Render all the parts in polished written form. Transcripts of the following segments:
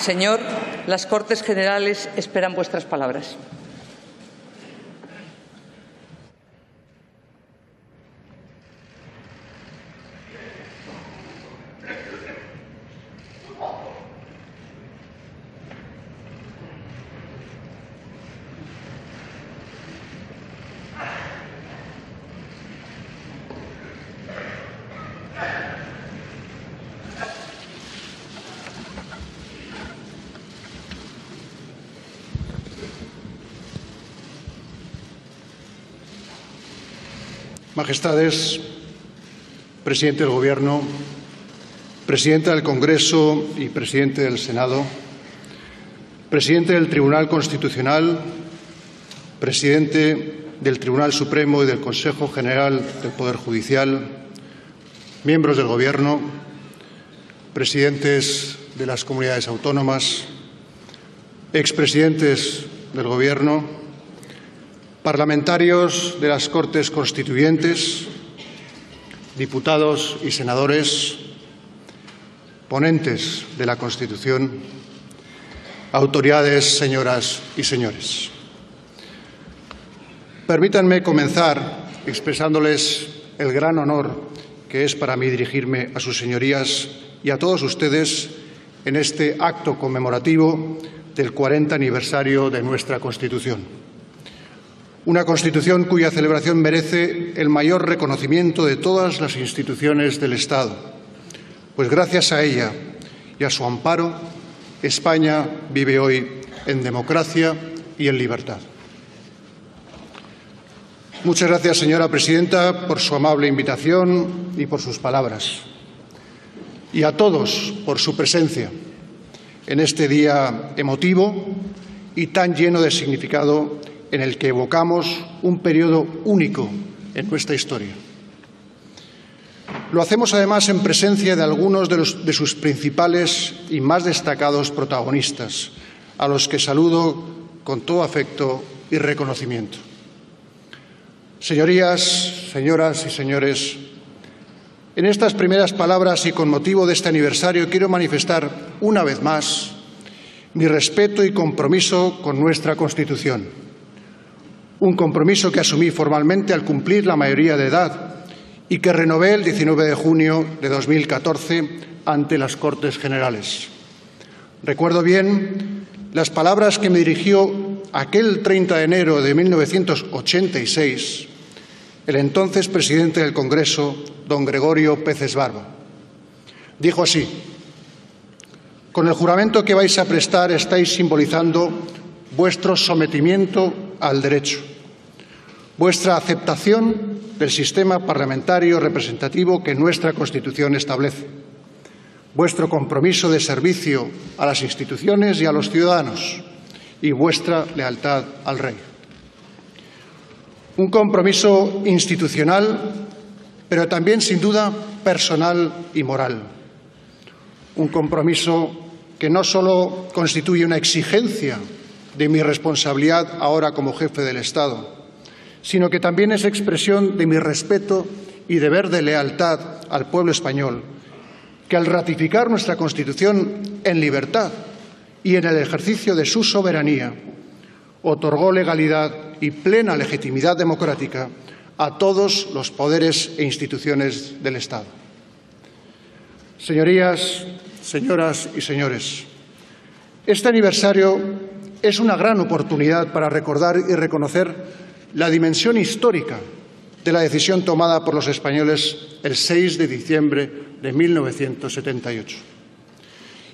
Señor, las Cortes Generales esperan vuestras palabras. Majestades, Presidente del Gobierno, Presidenta del Congreso y Presidente del Senado, Presidente del Tribunal Constitucional, Presidente del Tribunal Supremo y del Consejo General del Poder Judicial, miembros del Gobierno, presidentes de las comunidades autónomas, expresidentes del Gobierno, parlamentarios de las Cortes Constituyentes, diputados y senadores, ponentes de la Constitución, autoridades, señoras y señores. Permítanme comenzar expresándoles el gran honor que es para mí dirigirme a sus señorías y a todos ustedes en este acto conmemorativo del 40 aniversario de nuestra Constitución. Una Constitución cuya celebración merece el mayor reconocimiento de todas las instituciones del Estado, pues gracias a ella y a su amparo, España vive hoy en democracia y en libertad. Muchas gracias, señora presidenta, por su amable invitación y por sus palabras. Y a todos por su presencia en este día emotivo y tan lleno de significado en el que evocamos un periodo único en nuestra historia. Lo hacemos además en presencia de algunos de sus principales y más destacados protagonistas, a los que saludo con todo afecto y reconocimiento. Señorías, señoras y señores, en estas primeras palabras y con motivo de este aniversario quiero manifestar una vez más mi respeto y compromiso con nuestra Constitución. Un compromiso que asumí formalmente al cumplir la mayoría de edad y que renové el 19 de junio de 2014 ante las Cortes Generales. Recuerdo bien las palabras que me dirigió aquel 30 de enero de 1986 el entonces presidente del Congreso, don Gregorio Peces Barba. Dijo así: «Con el juramento que vais a prestar estáis simbolizando vuestro sometimiento al derecho, vuestra aceptación del sistema parlamentario representativo que nuestra Constitución establece, vuestro compromiso de servicio a las instituciones y a los ciudadanos y vuestra lealtad al Rey». Un compromiso institucional, pero también, sin duda, personal y moral. Un compromiso que no solo constituye una exigencia de mi responsabilidad ahora como jefe del Estado, sino que también es expresión de mi respeto y deber de lealtad al pueblo español, que al ratificar nuestra Constitución en libertad y en el ejercicio de su soberanía, otorgó legalidad y plena legitimidad democrática a todos los poderes e instituciones del Estado. Señorías, señoras y señores, este aniversario es una gran oportunidad para recordar y reconocer la dimensión histórica de la decisión tomada por los españoles el 6 de diciembre de 1978.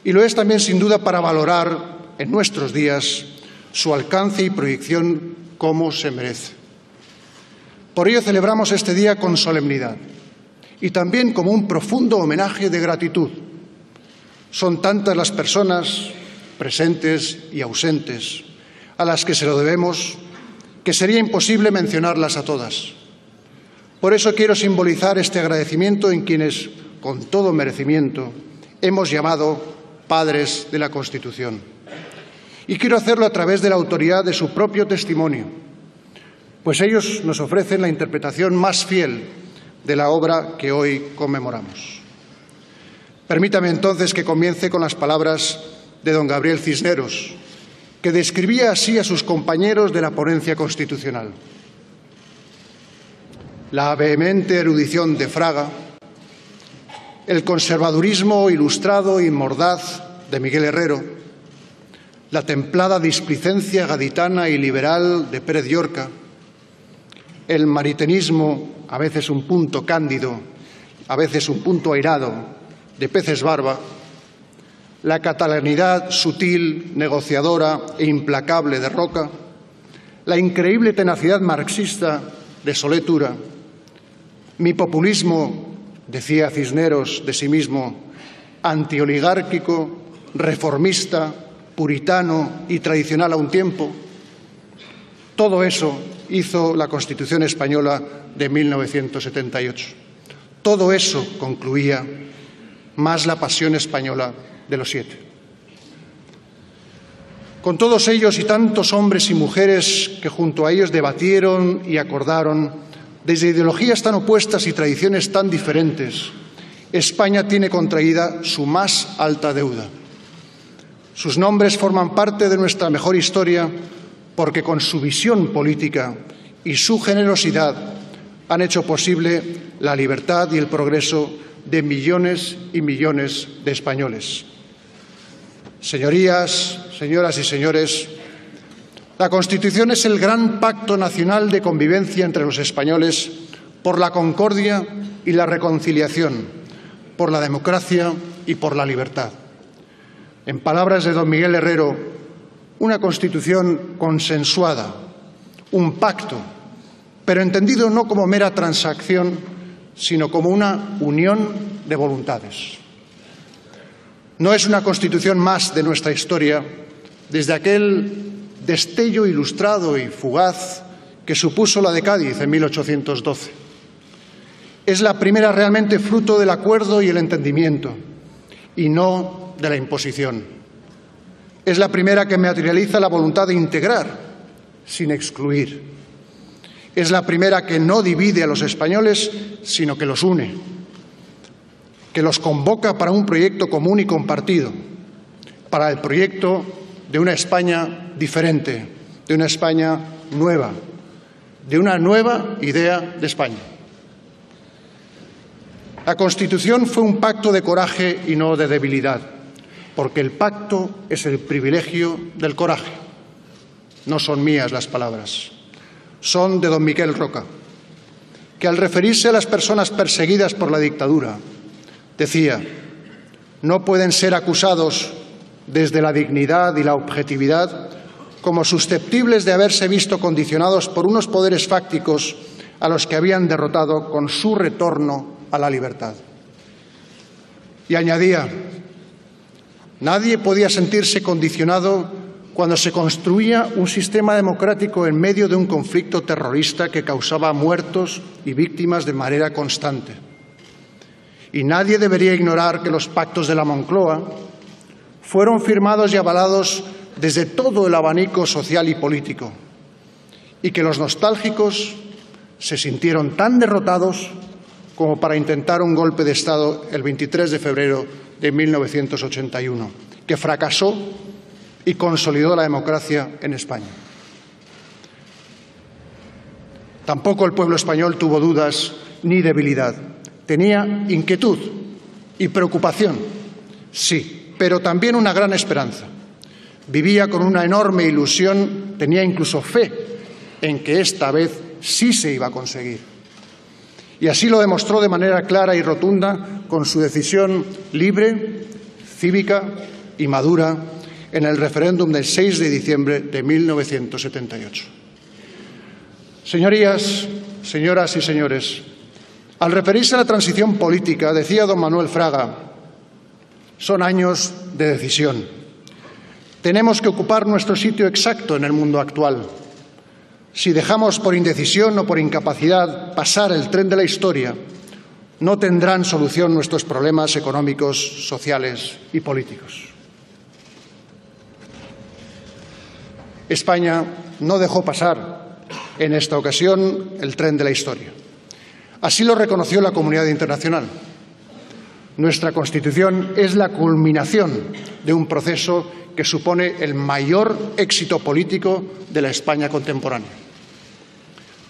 Y lo es también, sin duda, para valorar en nuestros días su alcance y proyección como se merece. Por ello celebramos este día con solemnidad y también como un profundo homenaje de gratitud. Son tantas las personas presentes y ausentes a las que se lo debemos que sería imposible mencionarlas a todas. Por eso quiero simbolizar este agradecimiento en quienes, con todo merecimiento, hemos llamado padres de la Constitución. Y quiero hacerlo a través de la autoridad de su propio testimonio, pues ellos nos ofrecen la interpretación más fiel de la obra que hoy conmemoramos. Permítame entonces que comience con las palabras de don Gabriel Cisneros, que describía así a sus compañeros de la ponencia constitucional. La vehemente erudición de Fraga, el conservadurismo ilustrado y mordaz de Miguel Herrero, la templada displicencia gaditana y liberal de Pérez Llorca, el maritenismo, a veces un punto cándido, a veces un punto airado, de Peces Barba, la catalanidad sutil, negociadora e implacable de Roca, la increíble tenacidad marxista de Solé Tura, mi populismo, decía Cisneros de sí mismo, antioligárquico, reformista, puritano y tradicional a un tiempo, todo eso hizo la Constitución española de 1978. Todo eso concluía más la pasión española de los 7. Con todos ellos y tantos hombres y mujeres que junto a ellos debatieron y acordaron, desde ideologías tan opuestas y tradiciones tan diferentes, España tiene contraída su más alta deuda. Sus nombres forman parte de nuestra mejor historia porque con su visión política y su generosidad han hecho posible la libertad y el progreso de millones y millones de españoles. Señorías, señoras y señores, la Constitución es el gran pacto nacional de convivencia entre los españoles por la concordia y la reconciliación, por la democracia y por la libertad. En palabras de don Miguel Herrero, una Constitución consensuada, un pacto, pero entendido no como mera transacción, sino como una unión de voluntades. No es una Constitución más de nuestra historia desde aquel destello ilustrado y fugaz que supuso la de Cádiz en 1812. Es la primera realmente fruto del acuerdo y el entendimiento, y no de la imposición. Es la primera que materializa la voluntad de integrar, sin excluir. Es la primera que no divide a los españoles, sino que los une, que los convoca para un proyecto común y compartido, para el proyecto de una España diferente, de una España nueva, de una nueva idea de España. La Constitución fue un pacto de coraje y no de debilidad, porque el pacto es el privilegio del coraje. No son mías las palabras, son de don Miquel Roca, que al referirse a las personas perseguidas por la dictadura, decía: no pueden ser acusados desde la dignidad y la objetividad como susceptibles de haberse visto condicionados por unos poderes fácticos a los que habían derrotado con su retorno a la libertad. Y añadía: nadie podía sentirse condicionado cuando se construía un sistema democrático en medio de un conflicto terrorista que causaba muertos y víctimas de manera constante. Y nadie debería ignorar que los pactos de la Moncloa fueron firmados y avalados desde todo el abanico social y político, y que los nostálgicos se sintieron tan derrotados como para intentar un golpe de Estado el 23 de febrero de 1981, que fracasó y consolidó la democracia en España. Tampoco el pueblo español tuvo dudas ni debilidad. Tenía inquietud y preocupación, sí, pero también una gran esperanza. Vivía con una enorme ilusión, tenía incluso fe en que esta vez sí se iba a conseguir. Y así lo demostró de manera clara y rotunda con su decisión libre, cívica y madura en el referéndum del 6 de diciembre de 1978. Señorías, señoras y señores, al referirse a la transición política, decía don Manuel Fraga: son años de decisión. Tenemos que ocupar nuestro sitio exacto en el mundo actual. Si dejamos por indecisión o por incapacidad pasar el tren de la historia, no tendrán solución nuestros problemas económicos, sociales y políticos. España no dejó pasar en esta ocasión el tren de la historia. Así lo reconoció la comunidad internacional. Nuestra Constitución es la culminación de un proceso que supone el mayor éxito político de la España contemporánea.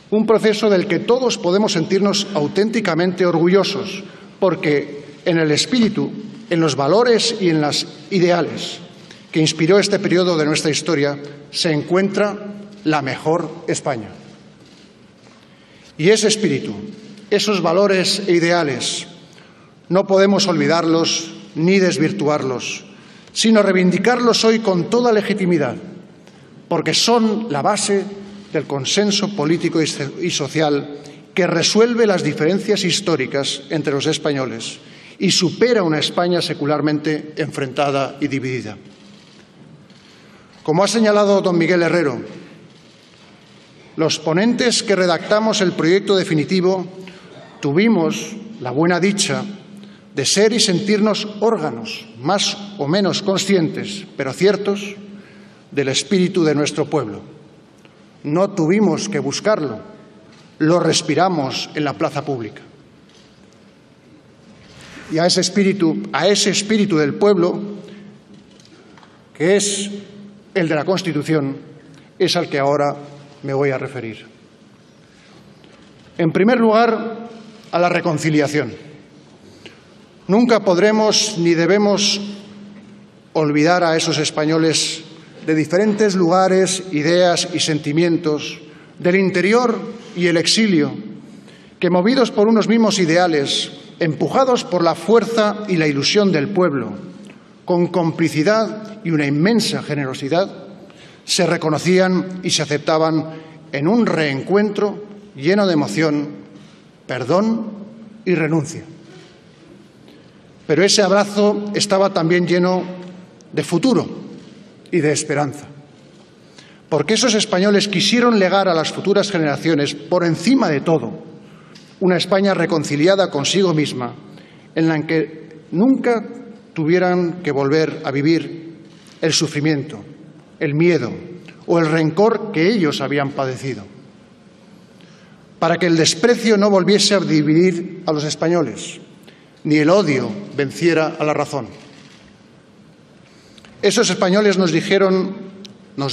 Un proceso del que todos podemos sentirnos auténticamente orgullosos, porque en el espíritu, en los valores y en los ideales que inspiró este periodo de nuestra historia se encuentra la mejor España. Y ese espíritu, esos valores e ideales, no podemos olvidarlos ni desvirtuarlos, sino reivindicarlos hoy con toda legitimidad, porque son la base del consenso político y social que resuelve las diferencias históricas entre los españoles y supera una España secularmente enfrentada y dividida. Como ha señalado don Miguel Herrero, los ponentes que redactamos el proyecto definitivo tuvimos la buena dicha de ser y sentirnos órganos más o menos conscientes, pero ciertos, del espíritu de nuestro pueblo. No tuvimos que buscarlo, lo respiramos en la plaza pública. Y a ese espíritu del pueblo, que es el de la Constitución, es al que ahora me voy a referir. En primer lugar, a la reconciliación. Nunca podremos ni debemos olvidar a esos españoles de diferentes lugares, ideas y sentimientos, del interior y el exilio, que movidos por unos mismos ideales, empujados por la fuerza y la ilusión del pueblo, con complicidad y una inmensa generosidad, se reconocían y se aceptaban en un reencuentro lleno de emoción, perdón y renuncia. Pero ese abrazo estaba también lleno de futuro y de esperanza, porque esos españoles quisieron legar a las futuras generaciones, por encima de todo, una España reconciliada consigo misma, en la que nunca tuvieran que volver a vivir el sufrimiento, el miedo o el rencor que ellos habían padecido, para que el desprecio no volviese a dividir a los españoles, ni el odio venciera a la razón. Esos españoles nos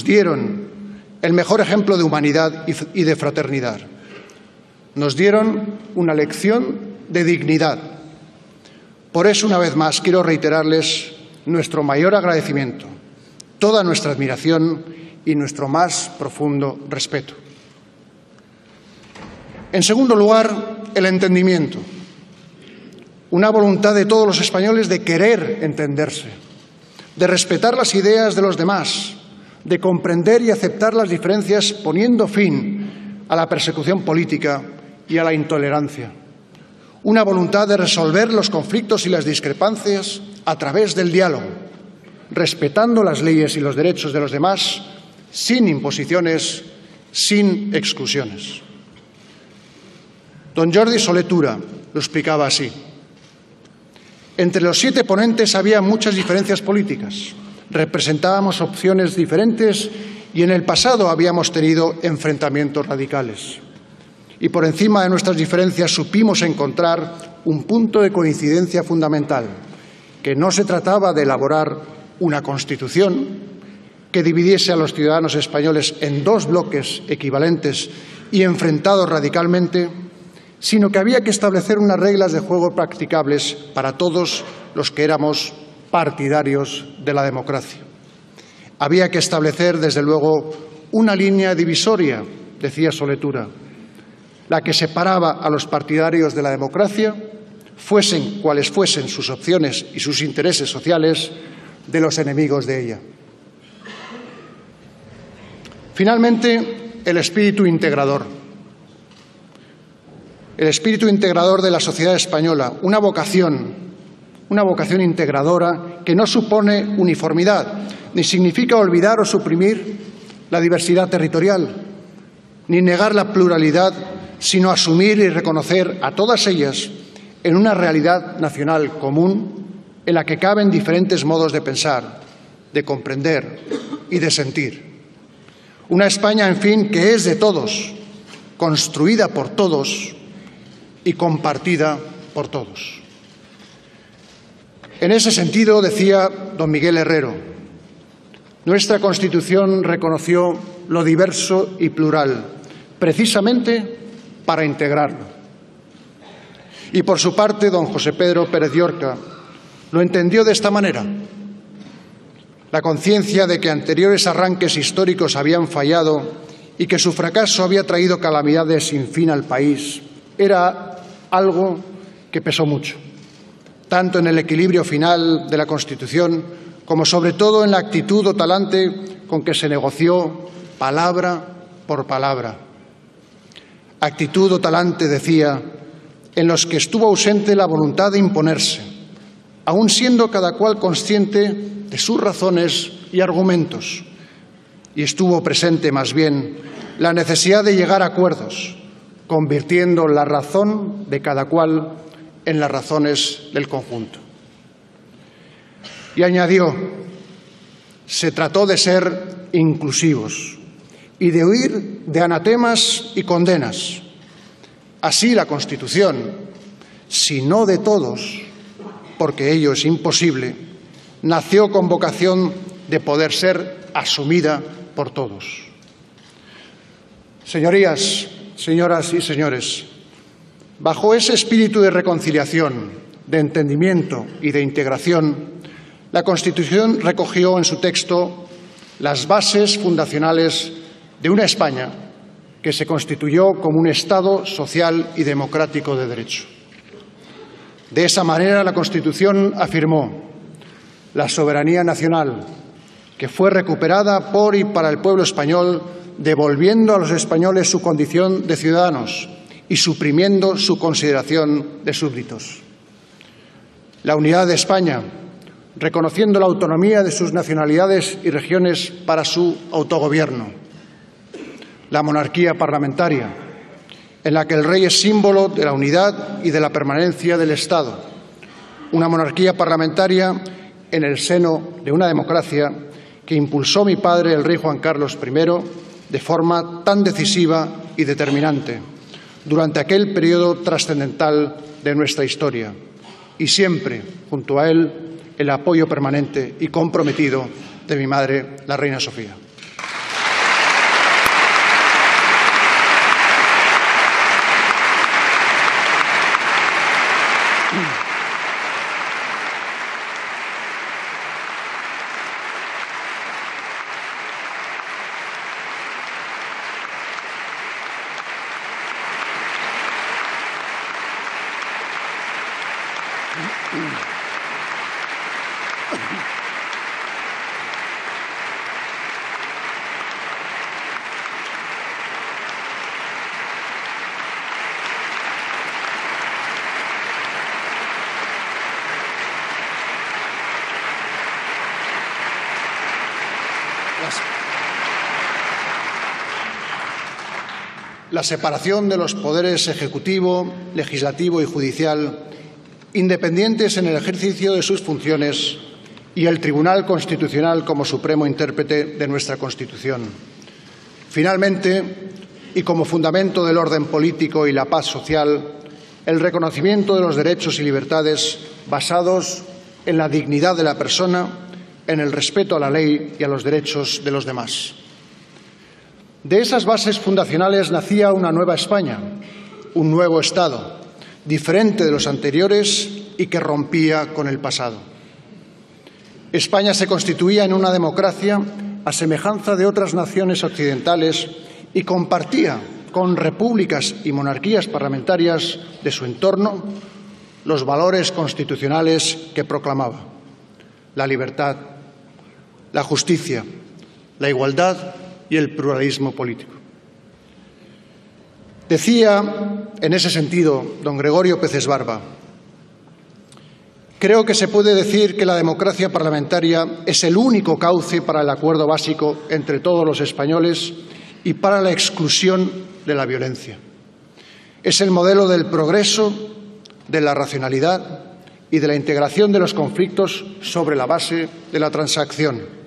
dieron el mejor ejemplo de humanidad y de fraternidad. Nos dieron una lección de dignidad. Por eso, una vez más, quiero reiterarles nuestro mayor agradecimiento, toda nuestra admiración y nuestro más profundo respeto. En segundo lugar, el entendimiento. Una voluntad de todos los españoles de querer entenderse, de respetar las ideas de los demás, de comprender y aceptar las diferencias poniendo fin a la persecución política y a la intolerancia. Una voluntad de resolver los conflictos y las discrepancias a través del diálogo, respetando las leyes y los derechos de los demás, sin imposiciones, sin exclusiones. Don Jordi Solé Tura lo explicaba así. Entre los 7 ponentes había muchas diferencias políticas. Representábamos opciones diferentes y en el pasado habíamos tenido enfrentamientos radicales. Y por encima de nuestras diferencias supimos encontrar un punto de coincidencia fundamental, que no se trataba de elaborar una Constitución que dividiese a los ciudadanos españoles en 2 bloques equivalentes y enfrentados radicalmente, sino que había que establecer unas reglas de juego practicables para todos los que éramos partidarios de la democracia. Había que establecer, desde luego, una línea divisoria, decía Solé Tura, la que separaba a los partidarios de la democracia, fuesen cuales fuesen sus opciones y sus intereses sociales, de los enemigos de ella. Finalmente, el espíritu integrador. El espíritu integrador de la sociedad española, una vocación integradora que no supone uniformidad, ni significa olvidar o suprimir la diversidad territorial, ni negar la pluralidad, sino asumir y reconocer a todas ellas en una realidad nacional común en la que caben diferentes modos de pensar, de comprender y de sentir. Una España, en fin, que es de todos, construida por todos y compartida por todos. En ese sentido, decía don Miguel Herrero, nuestra Constitución reconoció lo diverso y plural, precisamente para integrarlo. Y por su parte, don José Pedro Pérez Llorca lo entendió de esta manera. La conciencia de que anteriores arranques históricos habían fallado y que su fracaso había traído calamidades sin fin al país era algo que pesó mucho, tanto en el equilibrio final de la Constitución como sobre todo en la actitud o talante con que se negoció palabra por palabra. Actitud o talante, decía, en los que estuvo ausente la voluntad de imponerse, aun siendo cada cual consciente de sus razones y argumentos, y estuvo presente más bien la necesidad de llegar a acuerdos, convirtiendo la razón de cada cual en las razones del conjunto. Y añadió, se trató de ser inclusivos y de huir de anatemas y condenas. Así la Constitución, si no de todos, porque ello es imposible, nació con vocación de poder ser asumida por todos. Señorías, señoras y señores, bajo ese espíritu de reconciliación, de entendimiento y de integración, la Constitución recogió en su texto las bases fundacionales de una España que se constituyó como un Estado social y democrático de derecho. De esa manera, la Constitución afirmó la soberanía nacional, que fue recuperada por y para el pueblo español, devolviendo a los españoles su condición de ciudadanos y suprimiendo su consideración de súbditos. La unidad de España, reconociendo la autonomía de sus nacionalidades y regiones para su autogobierno. La monarquía parlamentaria, en la que el rey es símbolo de la unidad y de la permanencia del Estado. Una monarquía parlamentaria en el seno de una democracia que impulsó mi padre, el rey Juan Carlos I, de forma tan decisiva y determinante durante aquel periodo trascendental de nuestra historia. Y siempre, junto a él, el apoyo permanente y comprometido de mi madre, la reina Sofía. La separación de los poderes ejecutivo, legislativo y judicial, independientes en el ejercicio de sus funciones, y el Tribunal Constitucional como supremo intérprete de nuestra Constitución. Finalmente, y como fundamento del orden político y la paz social, el reconocimiento de los derechos y libertades basados en la dignidad de la persona, en el respeto a la ley y a los derechos de los demás. De esas bases fundacionales nacía una nueva España, un nuevo Estado, diferente de los anteriores y que rompía con el pasado. España se constituía en una democracia a semejanza de otras naciones occidentales y compartía con repúblicas y monarquías parlamentarias de su entorno los valores constitucionales que proclamaba: la libertad, la justicia, la igualdad y el pluralismo político. Decía, en ese sentido, don Gregorio Peces Barba: creo que se puede decir que la democracia parlamentaria es el único cauce para el acuerdo básico entre todos los españoles y para la exclusión de la violencia. Es el modelo del progreso, de la racionalidad y de la integración de los conflictos sobre la base de la transacción.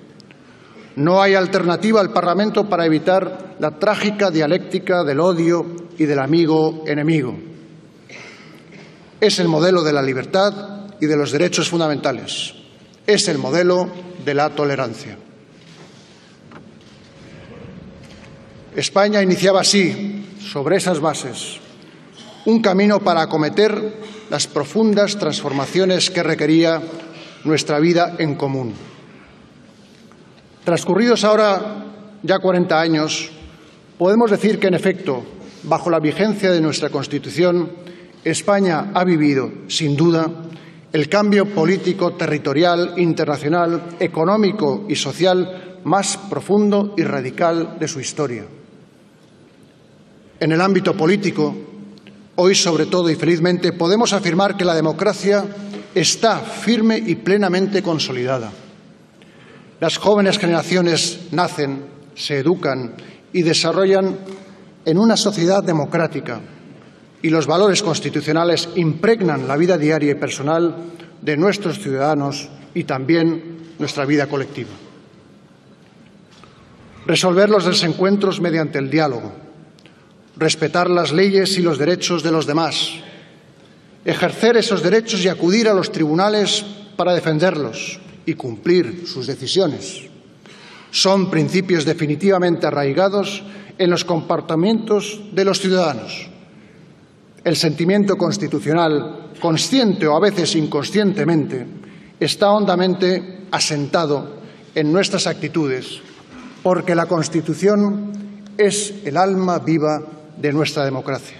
No hay alternativa al Parlamento para evitar la trágica dialéctica del odio y del amigo-enemigo. Es el modelo de la libertad y de los derechos fundamentales. Es el modelo de la tolerancia. España iniciaba así, sobre esas bases, un camino para acometer las profundas transformaciones que requería nuestra vida en común. Transcurridos ahora ya 40 años, podemos decir que, en efecto, bajo la vigencia de nuestra Constitución, España ha vivido, sin duda, el cambio político, territorial, internacional, económico y social más profundo y radical de su historia. En el ámbito político, hoy sobre todo y felizmente, podemos afirmar que la democracia está firme y plenamente consolidada. Las jóvenes generaciones nacen, se educan y desarrollan en una sociedad democrática y los valores constitucionales impregnan la vida diaria y personal de nuestros ciudadanos y también nuestra vida colectiva. Resolver los desencuentros mediante el diálogo, respetar las leyes y los derechos de los demás, ejercer esos derechos y acudir a los tribunales para defenderlos y cumplir sus decisiones. Son principios definitivamente arraigados en los comportamientos de los ciudadanos. El sentimiento constitucional, consciente o a veces inconscientemente, está hondamente asentado en nuestras actitudes, porque la Constitución es el alma viva de nuestra democracia.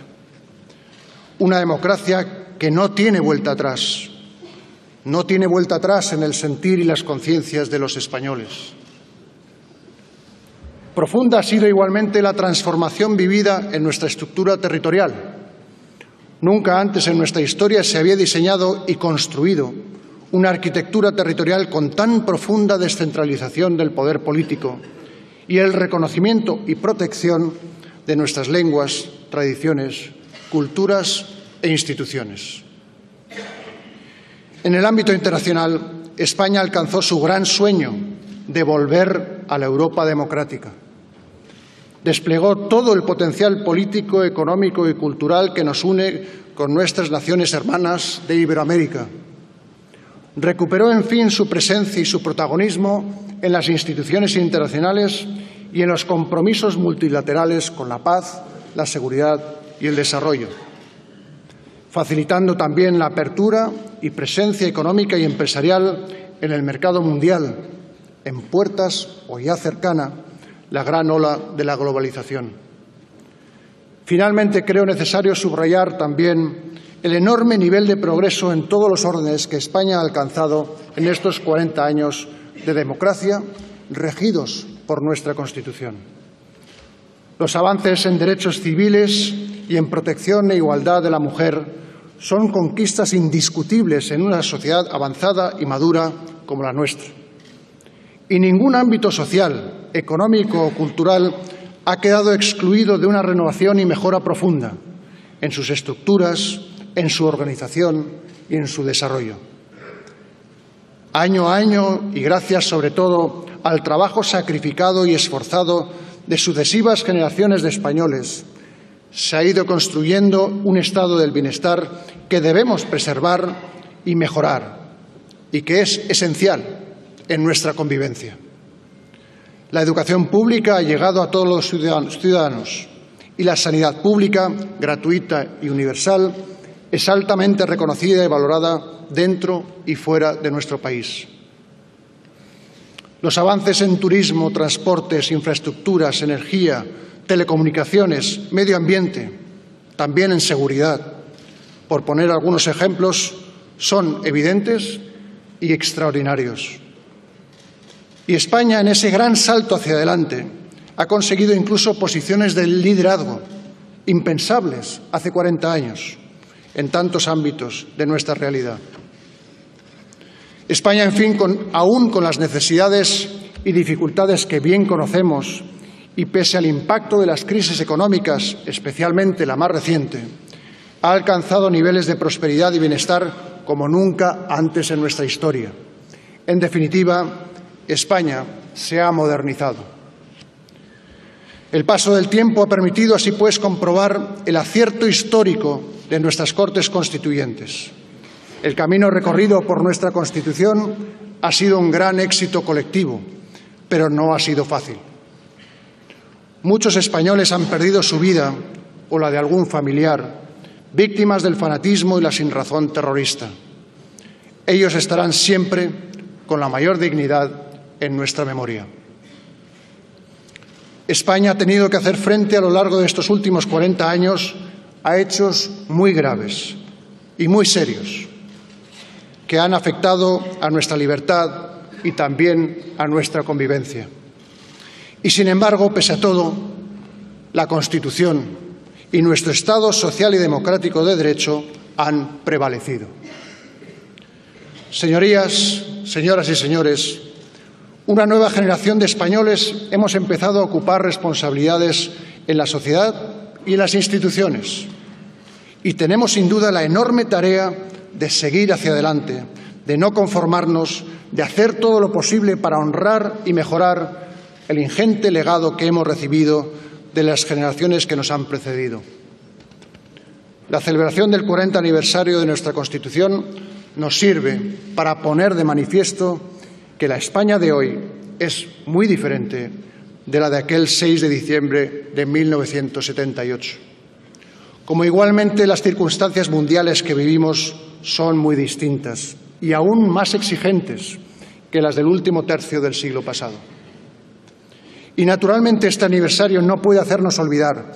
Una democracia que no tiene vuelta atrás. No tiene vuelta atrás en el sentir y las conciencias de los españoles. Profunda ha sido igualmente la transformación vivida en nuestra estructura territorial. Nunca antes en nuestra historia se había diseñado y construido una arquitectura territorial con tan profunda descentralización del poder político y el reconocimiento y protección de nuestras lenguas, tradiciones, culturas e instituciones. En el ámbito internacional, España alcanzó su gran sueño de volver a la Europa democrática. Desplegó todo el potencial político, económico y cultural que nos une con nuestras naciones hermanas de Iberoamérica. Recuperó, en fin, su presencia y su protagonismo en las instituciones internacionales y en los compromisos multilaterales con la paz, la seguridad y el desarrollo, facilitando también la apertura y presencia económica y empresarial en el mercado mundial, en puertas o ya cercana la gran ola de la globalización. Finalmente, creo necesario subrayar también el enorme nivel de progreso en todos los órdenes que España ha alcanzado en estos 40 años de democracia, regidos por nuestra Constitución. Los avances en derechos civiles y en protección e igualdad de la mujer son conquistas indiscutibles en una sociedad avanzada y madura como la nuestra. Y ningún ámbito social, económico o cultural ha quedado excluido de una renovación y mejora profunda en sus estructuras, en su organización y en su desarrollo. Año a año, y gracias sobre todo al trabajo sacrificado y esforzado de sucesivas generaciones de españoles, se ha ido construyendo un estado del bienestar que debemos preservar y mejorar, y que es esencial en nuestra convivencia. La educación pública ha llegado a todos los ciudadanos y la sanidad pública, gratuita y universal, es altamente reconocida y valorada dentro y fuera de nuestro país. Los avances en turismo, transportes, infraestructuras, energía, telecomunicaciones, medio ambiente, también en seguridad, por poner algunos ejemplos, son evidentes y extraordinarios. Y España, en ese gran salto hacia adelante, ha conseguido incluso posiciones de liderazgo impensables hace 40 años en tantos ámbitos de nuestra realidad. España, en fin, aún con las necesidades y dificultades que bien conocemos y pese al impacto de las crisis económicas, especialmente la más reciente, ha alcanzado niveles de prosperidad y bienestar como nunca antes en nuestra historia. En definitiva, España se ha modernizado. El paso del tiempo ha permitido, así pues, comprobar el acierto histórico de nuestras Cortes Constituyentes El camino recorrido por nuestra Constitución ha sido un gran éxito colectivo, pero no ha sido fácil. Muchos españoles han perdido su vida o la de algún familiar, víctimas del fanatismo y la sinrazón terrorista. Ellos estarán siempre con la mayor dignidad en nuestra memoria. España ha tenido que hacer frente a lo largo de estos últimos 40 años a hechos muy graves y muy serios que han afectado a nuestra libertad y también a nuestra convivencia. Y, sin embargo, pese a todo, la Constitución y nuestro Estado social y democrático de derecho han prevalecido. Señorías, señoras y señores, una nueva generación de españoles hemos empezado a ocupar responsabilidades en la sociedad y en las instituciones. Y tenemos, sin duda, la enorme tarea de seguir hacia adelante, de no conformarnos, de hacer todo lo posible para honrar y mejorar el ingente legado que hemos recibido de las generaciones que nos han precedido. La celebración del 40 aniversario de nuestra Constitución nos sirve para poner de manifiesto que la España de hoy es muy diferente de la de aquel 6 de diciembre de 1978. Como igualmente las circunstancias mundiales que vivimos son muy distintas y aún más exigentes que las del último tercio del siglo pasado. Y, naturalmente, este aniversario no puede hacernos olvidar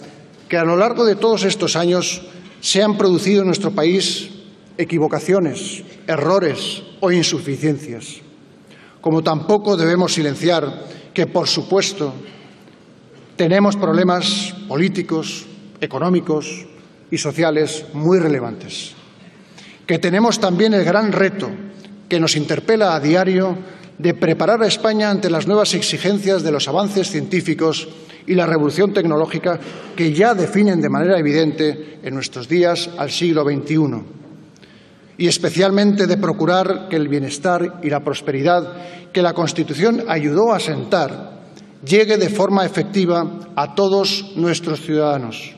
que a lo largo de todos estos años se han producido en nuestro país equivocaciones, errores o insuficiencias. Como tampoco debemos silenciar que, por supuesto, tenemos problemas políticos, económicos y sociales muy relevantes. Que tenemos también el gran reto que nos interpela a diario de preparar a España ante las nuevas exigencias de los avances científicos y la revolución tecnológica que ya definen de manera evidente en nuestros días al siglo XXI. Y especialmente de procurar que el bienestar y la prosperidad que la Constitución ayudó a asentar llegue de forma efectiva a todos nuestros ciudadanos,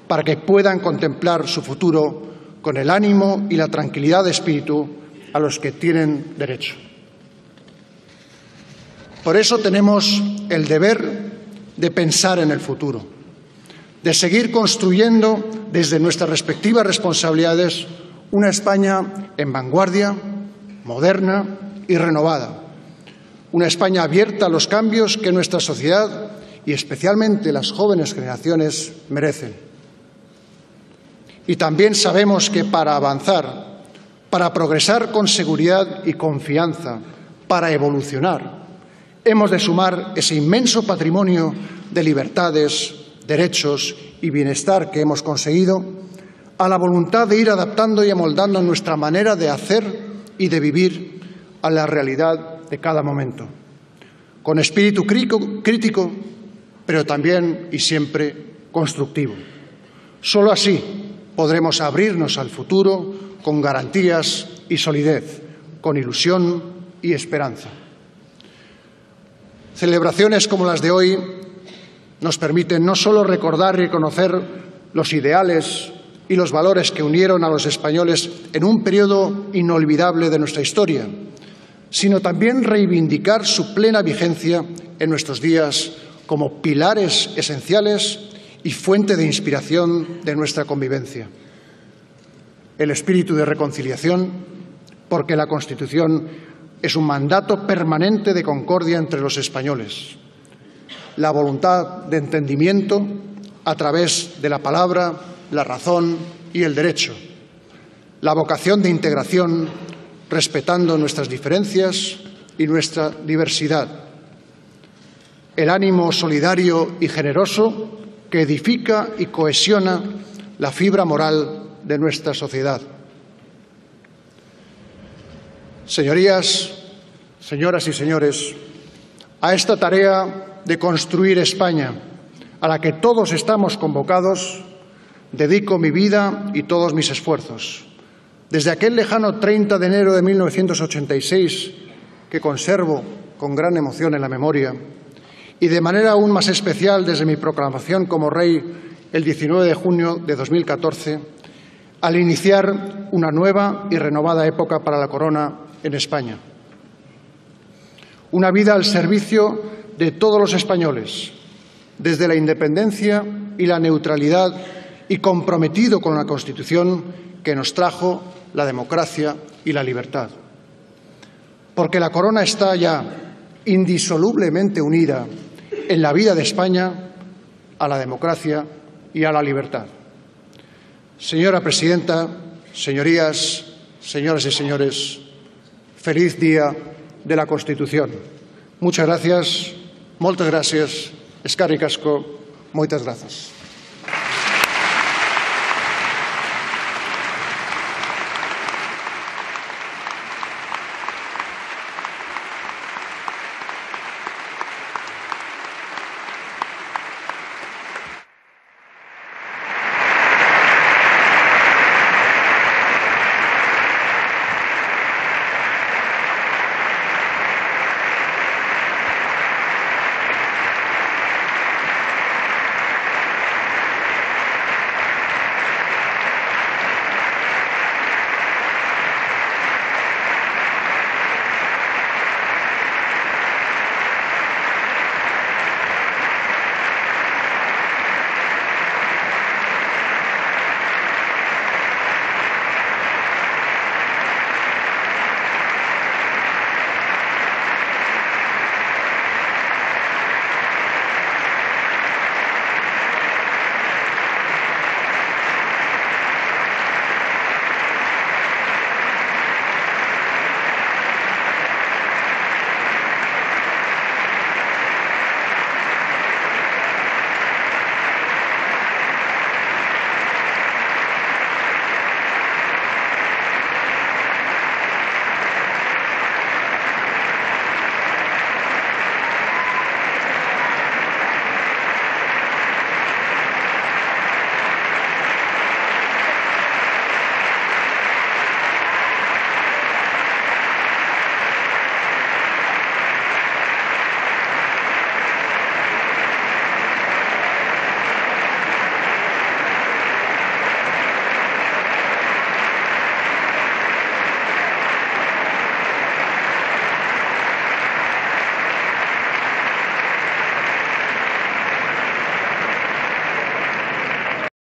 para que puedan contemplar su futuro con el ánimo y la tranquilidad de espíritu a los que tienen derecho. Por eso tenemos el deber de pensar en el futuro, de seguir construyendo desde nuestras respectivas responsabilidades una España en vanguardia, moderna y renovada. Una España abierta a los cambios que nuestra sociedad y especialmente las jóvenes generaciones merecen. Y también sabemos que para avanzar, para progresar con seguridad y confianza, para evolucionar, hemos de sumar ese inmenso patrimonio de libertades, derechos y bienestar que hemos conseguido a la voluntad de ir adaptando y amoldando nuestra manera de hacer y de vivir a la realidad de cada momento, con espíritu crítico, pero también y siempre constructivo. Solo así podremos abrirnos al futuro con garantías y solidez, con ilusión y esperanza. Celebraciones como las de hoy nos permiten no solo recordar y reconocer los ideales y los valores que unieron a los españoles en un periodo inolvidable de nuestra historia, sino también reivindicar su plena vigencia en nuestros días como pilares esenciales y fuente de inspiración de nuestra convivencia. El espíritu de reconciliación, porque la Constitución es un mandato permanente de concordia entre los españoles. La voluntad de entendimiento a través de la palabra, la razón y el derecho. La vocación de integración respetando nuestras diferencias y nuestra diversidad. El ánimo solidario y generoso que edifica y cohesiona la fibra moral de nuestra sociedad. Señorías, señoras y señores, a esta tarea de construir España, a la que todos estamos convocados, dedico mi vida y todos mis esfuerzos. Desde aquel lejano 30 de enero de 1986, que conservo con gran emoción en la memoria, y de manera aún más especial desde mi proclamación como rey el 19 de junio de 2014, al iniciar una nueva y renovada época para la corona en España. Una vida al servicio de todos los españoles, desde la independencia y la neutralidad, y comprometido con la Constitución que nos trajo la democracia y la libertad. Porque la corona está ya indisolublemente unida en la vida de España a la democracia y a la libertad. Señora presidenta, señorías, señoras y señores, feliz Día de la Constitución. Muchas gracias, moltes gràcies, eskerrik asko, moitas grazas.